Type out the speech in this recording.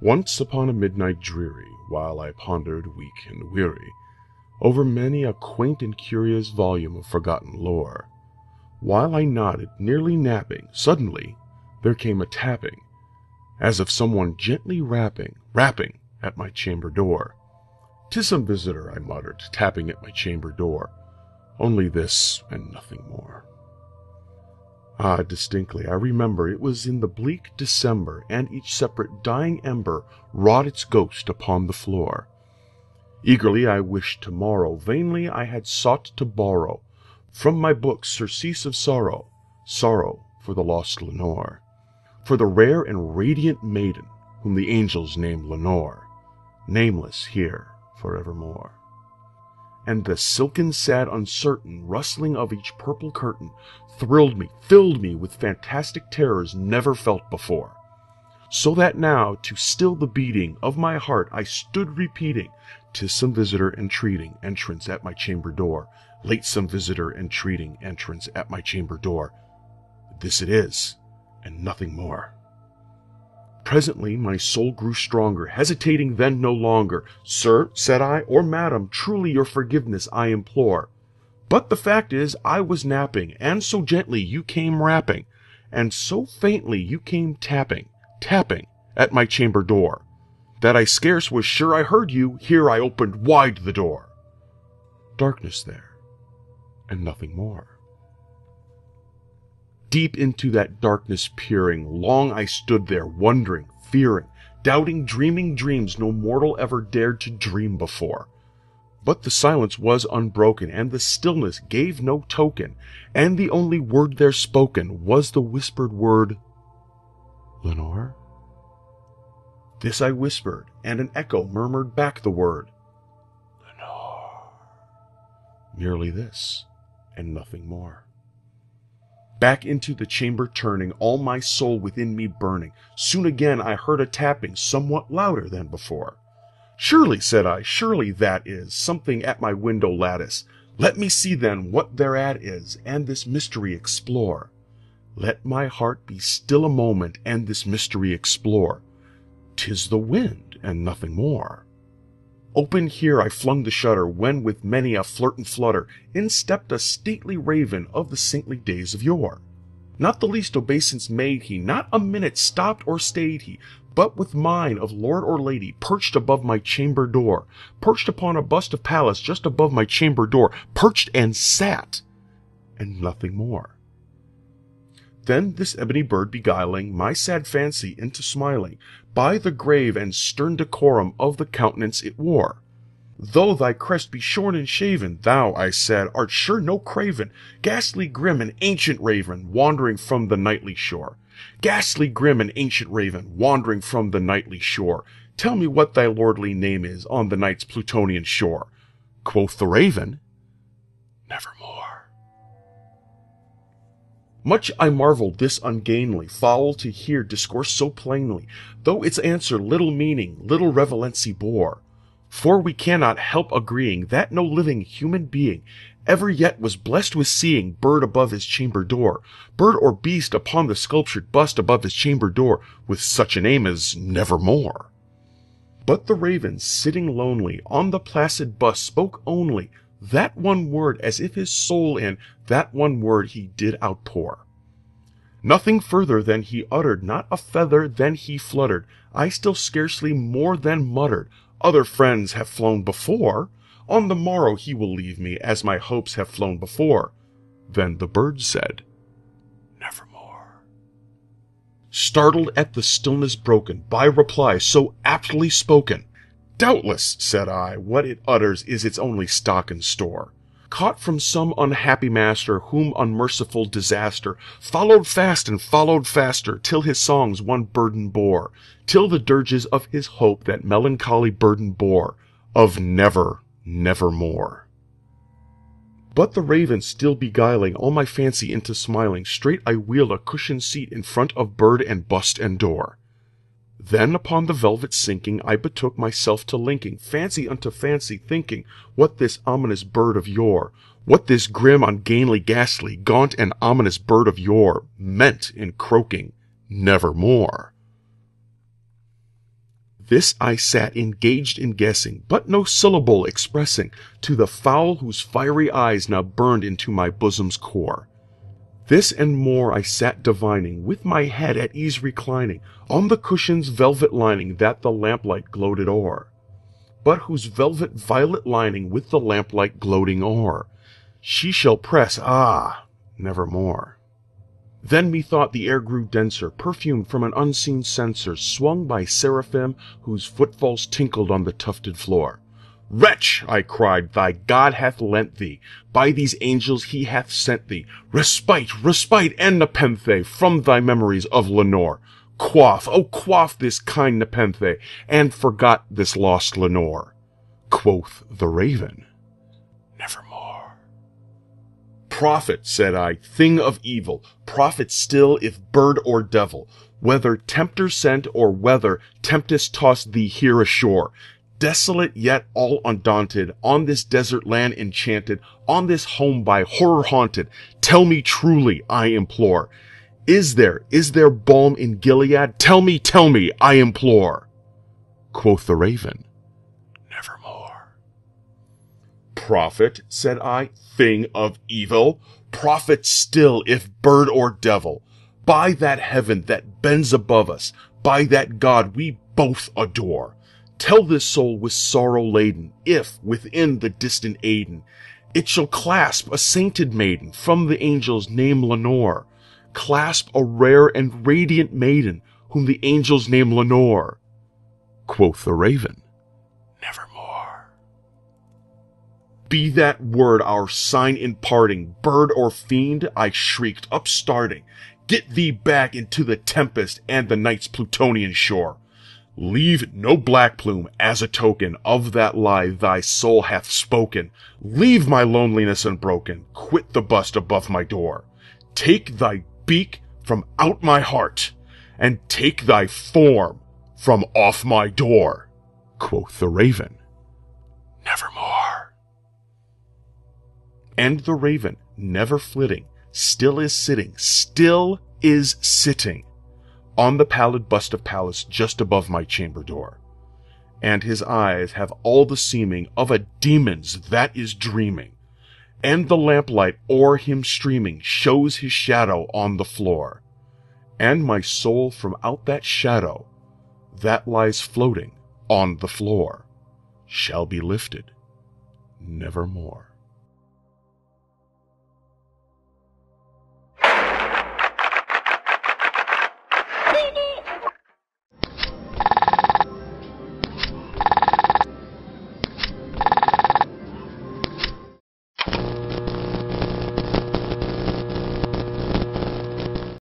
Once upon a midnight dreary, while I pondered, weak and weary, over many a quaint and curious volume of forgotten lore, while I nodded, nearly napping, suddenly there came a tapping, as of someone gently rapping at my chamber door. "'Tis some visitor," I muttered, tapping at my chamber door. "Only this, and nothing more." Ah, distinctly I remember it was in the bleak December, and each separate dying ember wrought its ghost upon the floor. Eagerly I wished tomorrow, vainly I had sought to borrow from my books surcease of sorrow, sorrow for the lost Lenore, for the rare and radiant maiden whom the angels named Lenore, nameless here forevermore. And the silken, sad, uncertain rustling of each purple curtain thrilled me, filled me with fantastic terrors never felt before. So that now, to still the beating of my heart, I stood repeating, "'Tis some visitor entreating entrance at my chamber door. Late some visitor entreating entrance at my chamber door. This it is, and nothing more." Presently my soul grew stronger, hesitating then no longer. "Sir," said I, "or madam, truly your forgiveness I implore. But the fact is, I was napping, and so gently you came rapping, and so faintly you came tapping at my chamber door, that I scarce was sure I heard you. Here I opened wide the door. Darkness there, and nothing more." Deep into that darkness peering, long I stood there, wondering, fearing, doubting, dreaming dreams no mortal ever dared to dream before. But the silence was unbroken, and the stillness gave no token, and the only word there spoken was the whispered word, "Lenore?" This I whispered, and an echo murmured back the word, "Lenore." Merely this, and nothing more. Back into the chamber turning, all my soul within me burning, soon again I heard a tapping somewhat louder than before. "Surely," said I, "surely that is something at my window lattice. Let me see then what thereat is, and this mystery explore. Let my heart be still a moment, and this mystery explore. 'Tis the wind, and nothing more." Open here I flung the shutter, when with many a flirt and flutter in stepped a stately raven of the saintly days of yore. Not the least obeisance made he, not a minute stopped or stayed he, but with mine of lord or lady perched above my chamber door, perched upon a bust of Pallas just above my chamber door, perched and sat, and nothing more. Then this ebony bird beguiling my sad fancy into smiling, by the grave and stern decorum of the countenance it wore. "Though thy crest be shorn and shaven, thou," I said, "art sure no craven, ghastly grim and ancient raven, wandering from the nightly shore. Ghastly grim and ancient raven, wandering from the nightly shore. Tell me what thy lordly name is on the night's Plutonian shore." Quoth the raven, "Nevermore." Much I marveled this ungainly fowl to hear discourse so plainly, though its answer little meaning, little relevancy bore. For we cannot help agreeing that no living human being ever yet was blessed with seeing bird above his chamber door, bird or beast upon the sculptured bust above his chamber door, with such a name as Nevermore. But the raven, sitting lonely on the placid bust, spoke only that one word, as if his soul in that one word he did outpour. Nothing further than he uttered, not a feather than he fluttered. I still scarcely more than muttered, "Other friends have flown before. On the morrow he will leave me, as my hopes have flown before." Then the bird said, "Nevermore." Startled at the stillness broken by reply so aptly spoken, "Doubtless," said I, "what it utters is its only stock and store, caught from some unhappy master, whom unmerciful disaster followed fast and followed faster, till his songs one burden bore, till the dirges of his hope that melancholy burden bore, of nevermore." But the raven still beguiling all my fancy into smiling, straight I wheeled a cushioned seat in front of bird and bust and door. Then upon the velvet sinking, I betook myself to linking fancy unto fancy, thinking what this ominous bird of yore, what this grim, ungainly, ghastly, gaunt, and ominous bird of yore meant in croaking "Nevermore." This I sat engaged in guessing, but no syllable expressing to the fowl whose fiery eyes now burned into my bosom's core. This and more I sat divining, with my head at ease reclining on the cushion's velvet lining that the lamplight gloated o'er, but whose velvet violet lining with the lamplight gloating o'er she shall press, nevermore. Then methought the air grew denser, perfumed from an unseen censer, swung by seraphim whose footfalls tinkled on the tufted floor. Wretch, I cried, thy God hath lent thee, by these angels he hath sent thee, respite, and nepenthe from thy memories of Lenore. Quaff, quaff this kind nepenthe, and forgot this lost Lenore. Quoth the raven, nevermore. Prophet, said I, thing of evil, prophet still if bird or devil, whether tempter sent or whether tempest tossed thee here ashore, desolate yet all undaunted, on this desert land enchanted, on this home by horror haunted, tell me truly, I implore, is there balm in Gilead? Tell me, I implore. Quoth the raven, nevermore. Prophet, said I, thing of evil, prophet still if bird or devil, by that heaven that bends above us, by that God we both adore, tell this soul with sorrow laden, if within the distant Aidenn it shall clasp a sainted maiden from the angels name Lenore, clasp a rare and radiant maiden whom the angels name Lenore. Quoth the raven, nevermore. Be that word our sign in parting, bird or fiend, I shrieked, upstarting, get thee back into the tempest and the night's Plutonian shore. Leave no black plume as a token of that lie thy soul hath spoken. Leave my loneliness unbroken, quit the bust above my door. Take thy beak from out my heart, and take thy form from off my door. Quoth the raven, nevermore. And the raven, never flitting, still is sitting on the pallid bust of Pallas just above my chamber door, and his eyes have all the seeming of a demon's that is dreaming, and the lamplight o'er him streaming shows his shadow on the floor, and my soul from out that shadow that lies floating on the floor shall be lifted nevermore.